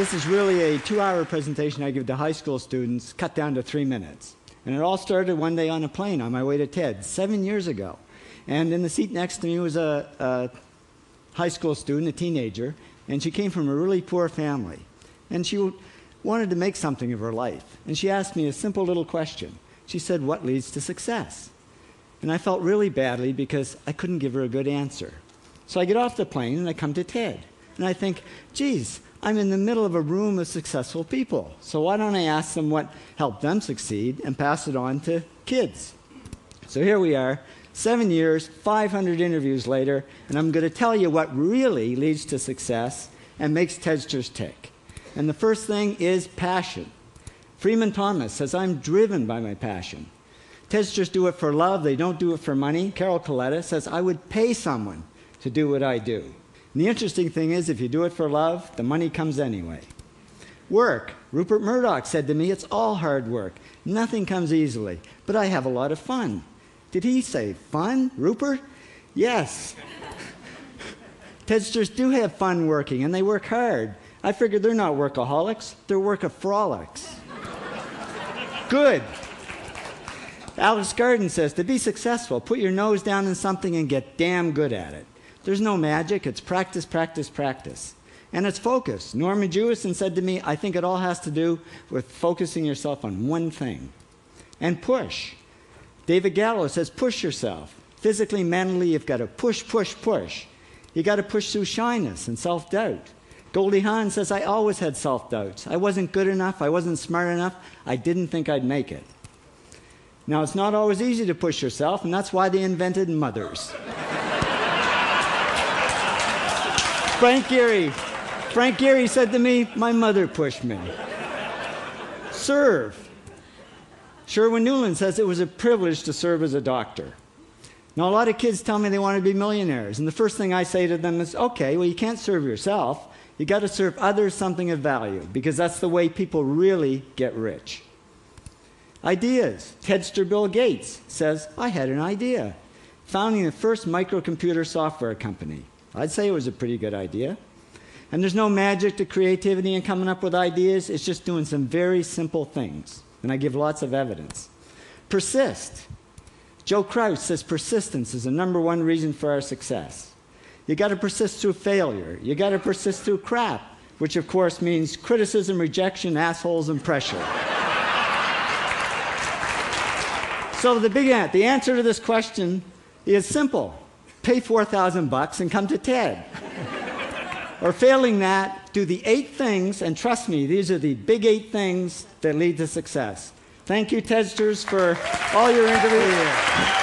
This is really a 2-hour presentation I give to high school students, cut down to 3 minutes. And it all started one day on a plane on my way to TED, 7 years ago. And in the seat next to me was a high school student, a teenager, and she came from a really poor family. And she wanted to make something of her life. And she asked me a simple little question. She said, "What leads to success?" And I felt really badly because I couldn't give her a good answer. So I get off the plane and I come to TED. And I think, geez, I'm in the middle of a room of successful people. So why don't I ask them what helped them succeed and pass it on to kids? So here we are, 7 years, 500 interviews later, and I'm going to tell you what really leads to success and makes TEDsters tick. And the first thing is passion. Freeman Thomas says, "I'm driven by my passion." TEDsters do it for love, they don't do it for money. Carol Coletta says, "I would pay someone to do what I do." And the interesting thing is, if you do it for love, the money comes anyway. Work. Rupert Murdoch said to me, "It's all hard work. Nothing comes easily, but I have a lot of fun." Did he say fun, Rupert? Yes. TEDsters do have fun working, and they work hard. I figured they're not workaholics, they're workaholics. Good. Alex Garden says, to be successful, put your nose down in something and get damn good at it. There's no magic, it's practice, practice, practice. And it's focus. Norman Jewison said to me, "I think it all has to do with focusing yourself on one thing." And push. David Gallo says, push yourself. Physically, mentally, you've got to push, push, push. You've got to push through shyness and self-doubt. Goldie Hawn says, "I always had self-doubts. I wasn't good enough, I wasn't smart enough, I didn't think I'd make it." Now, it's not always easy to push yourself, and that's why they invented mothers. Frank Gehry said to me, "My mother pushed me." Serve. Sherwin Nuland says it was a privilege to serve as a doctor. Now, a lot of kids tell me they want to be millionaires, and the first thing I say to them is, okay, well, you can't serve yourself. You got to serve others something of value, because that's the way people really get rich. Ideas. TEDster Bill Gates says, "I had an idea. Founding the first microcomputer software company. I'd say it was a pretty good idea." And there's no magic to creativity and coming up with ideas. It's just doing some very simple things. And I give lots of evidence. Persist. Joe Kraus says persistence is the #1 reason for our success. You got to persist through failure. You got to persist through crap, which of course means criticism, rejection, assholes, and pressure. So the answer to this question is simple. Pay $4,000 and come to TED. Or failing that, do the 8 things, and trust me, these are the big 8 things that lead to success. Thank you, TEDsters, for all your interviews.